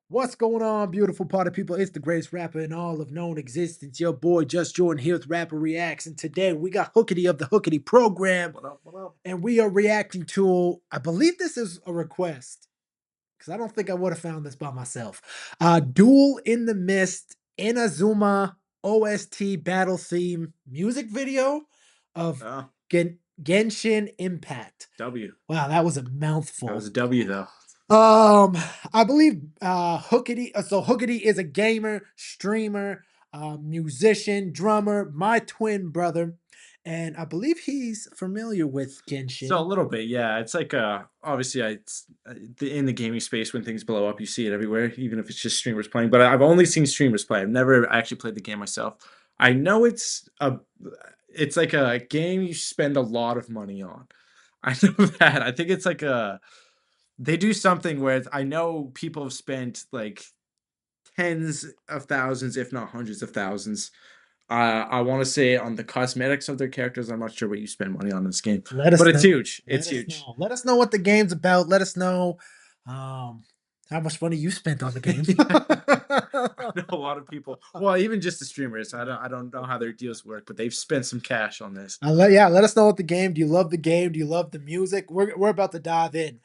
What's going on, beautiful party people? It's the greatest rapper in all of known existence. Your boy JusJrdn here with Rapper Reacts. And today we got Hookity of the Hookity program. What up, what up? And we are reacting to, I believe this is a request, because I don't think I would have found this by myself. Duel in the Mist, Inazuma OST battle theme music video of Oh, Genshin Impact. W. Wow, that was a That mouthful. was a W though. I believe Hookity. So Hookity is a gamer, streamer, musician, drummer, my twin brother, and I believe he's familiar with So a Genshin. little bit, yeah. It's like obviously in the gaming space when things blow up, you see it everywhere, even if it's just streamers playing. But I've only seen streamers play. I've never actually played the game myself. I know it's like a game you spend a lot of money on. I know that. I think it's like they do something where I know people have spent like tens of thousands, if not hundreds of thousands. I want to say on the cosmetics of their characters. I'm not sure what you spend money on in this game, Let but us it's know. huge. Let It's us huge. know. Let us know what the game's about. Let us know how much money you spent on the game. I know a lot of people. Well, even just the streamers. I don't know how their deals work, but they've spent some cash on this. Let us know what the game. Do you love the game? Do you love the music? We're about to dive in.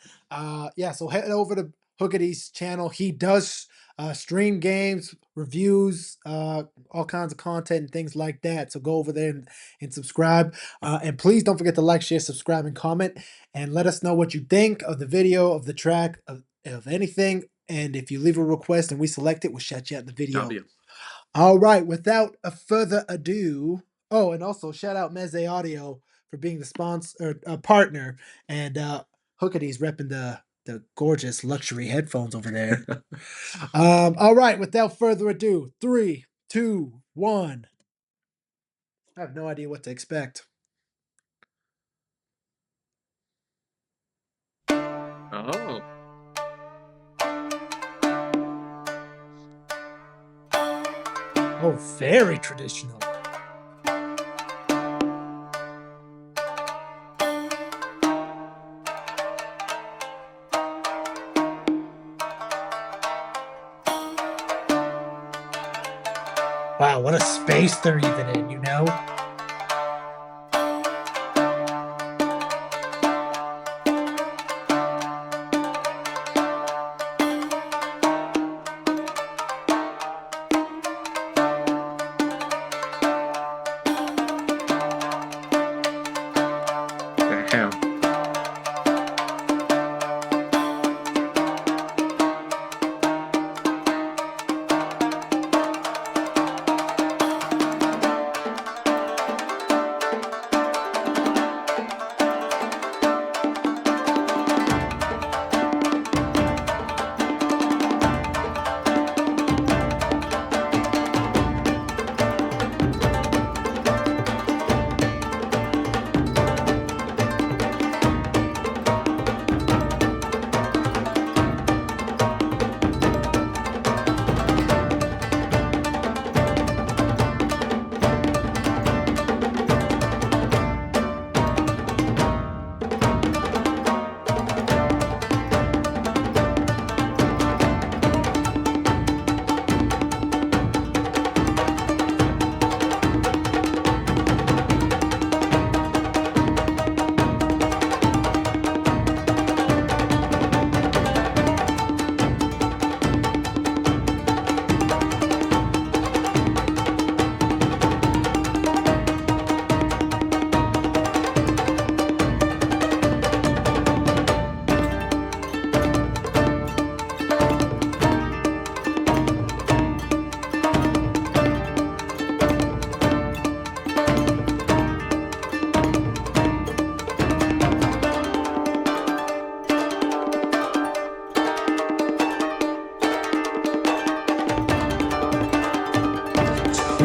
Yeah, so head over to Hookity's channel. He does stream games, reviews, all kinds of content and things like that. So go over there and subscribe. And please don't forget to like, share, subscribe, and comment. And let us know what you think of the video, of the track, of anything. And if you leave a request and we select it, we'll shout you out in the video. W. All right, without a further ado. Oh, and also shout out Meze Audio for being the sponsor partner, and Hookity's repping the gorgeous luxury headphones over there. All right, without further ado, 3, 2, 1. I have no idea what to expect. Oh. Oh, very traditional. Wow, what a space they're even in, you know? Damn.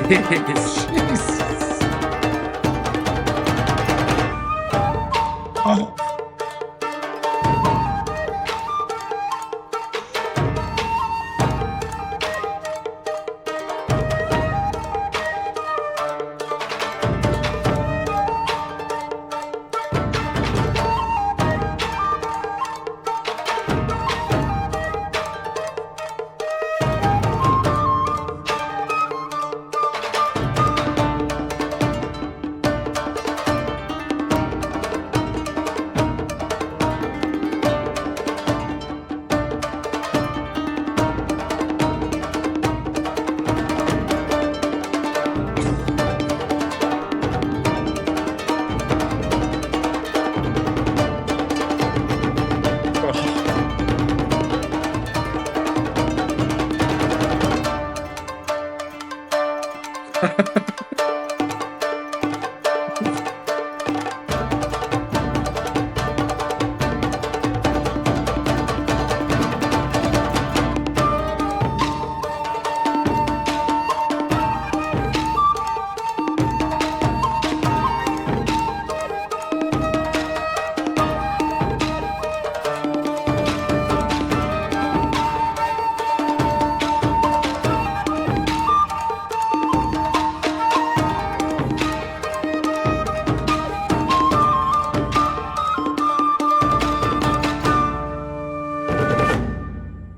Jesus. Oh.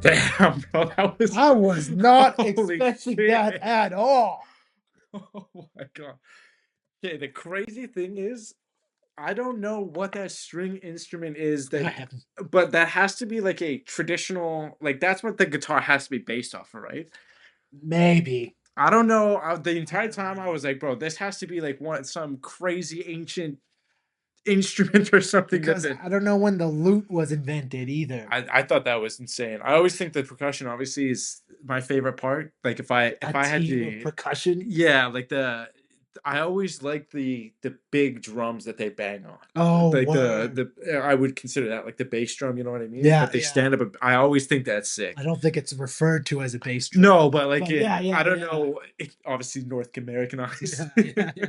Damn, bro, that was I was not holy expecting that shit. at all. Oh my god. Okay, the crazy thing is, I don't know what that string instrument is I that, have but that has to be like a traditional, like that's what the guitar has to be based off of, right? maybe. I don't know. The I entire don't time I know. was like, bro, this has to be like some crazy ancient instrument or something that Because the I don't know when the lute was invented either. I thought that was insane. I always think the percussion obviously is my favorite part. Like A if I had team of to, percussion. yeah, like I always like the big drums that they bang on. Oh, Like word. I would consider that like the bass drum, you know what I mean? Yeah, That they yeah. stand up. I always think that's I sick. don't think it's referred to as a bass drum. No, but like But yeah, I yeah, don't yeah. know. Obviously North American, Yeah, obviously. yeah, yeah.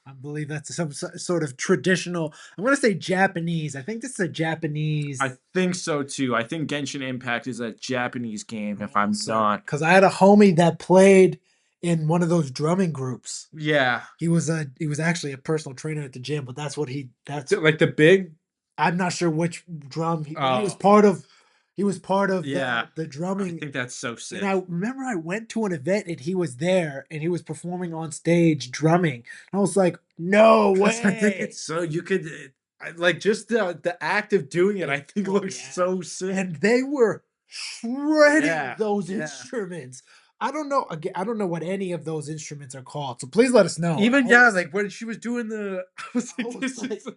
I believe that's some sort of traditional. I'm gonna say Japanese. I think this is a I Japanese. think so too. I think Genshin Impact is a Japanese game, if I'm Also, not. because I had a homie that played in one of those drumming groups. Yeah, He was actually a personal trainer at the gym, but that's like the big. I'm not sure which drum but Oh, he was part of yeah. the I drumming. think that's so And I sick. remember I went to an event and he was there and he was performing on stage drumming. I was like, no 'Cause I think it's way. so you could like just the act of doing it, I think Oh looks yeah. so And sick. they were shredding Yeah, those yeah. instruments. I don't know. Again, I don't know what any of those instruments are called. So please let us know. Even yeah, like when she was doing the I was I like, was this like, is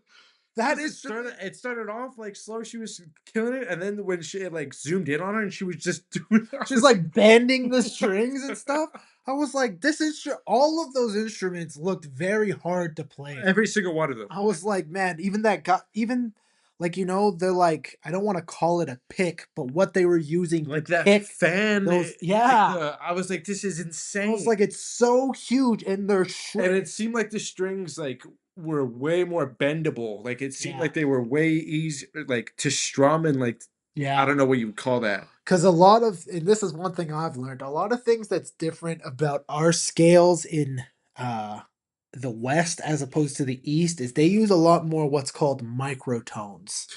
that because instrument. it started off like slow, she was killing it, and then when she like zoomed in on her and she was just doing it, I She's was like bending the like, strings and stuff. I was like, this instrument, all of those instruments looked very hard to play. every single one of them. I was like, man, even that got even like they're like, I don't want to call it a pick, but what they were using to Like that pick fan, those, like yeah. the I was like, this is I was insane. like, it's so huge and they're And it seemed like the strings like were way more bendable. Like it seemed yeah, like they were way easier like to strum and like I yeah. don't know what you would call that. Because a lot of, and this is one thing I've learned, a lot of things that's different about our scales in uh the West as opposed to the East is they use a lot more what's called microtones.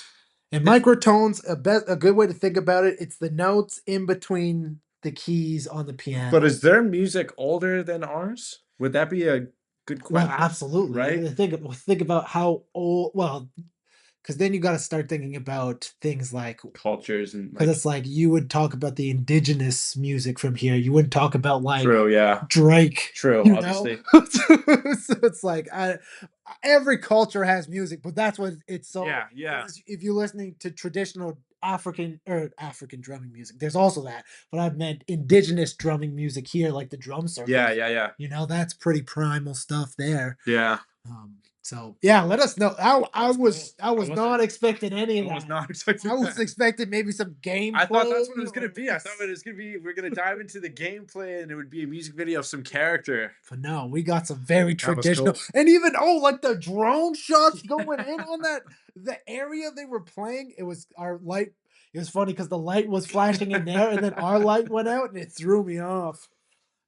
And It, microtones, a good way to think about it, it's the notes in between the keys on the but piano. is their music older than ours? Would that be a good Well, question? absolutely. Right? Think about how old. Well, because then you got to start thinking about things like Cultures and because like it's like you would talk about the indigenous music from here. You wouldn't talk about like true, yeah. Drake, True, you know? obviously. So it's like every culture has music, but that's what it's so Yeah, yeah. if you're listening to traditional African drumming music, there's also that. But I've meant indigenous drumming music here, like the drum Yeah, circles. yeah, yeah. That's pretty primal stuff there. Yeah. So yeah, let us know. That's cool. I was not expecting any I of was that. not expecting I was that. expecting maybe some I thought gameplay that's what it was gonna or be. I thought it was gonna be we're gonna dive into the gameplay and it would be a music video of some character. but no, we got some very That was traditional cool. and even like the drone shots going in Yeah. on that the area they were playing. It was our light. It was funny because the light was flashing in there and then our light went out and it threw me off.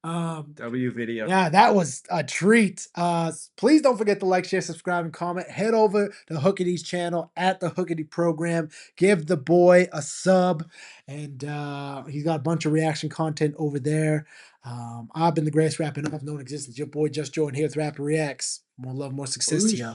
Um, W video. Yeah, that was a treat. Please don't forget to like, share, subscribe, and comment. Head over to Hookity's channel at the Hookity Program. Give the boy a sub, and he's got a bunch of reaction content over there. I've been the greatest rapping up known existence. Your boy Just Jordan here with Rapper Reacts. More love, more success to Boosh. you.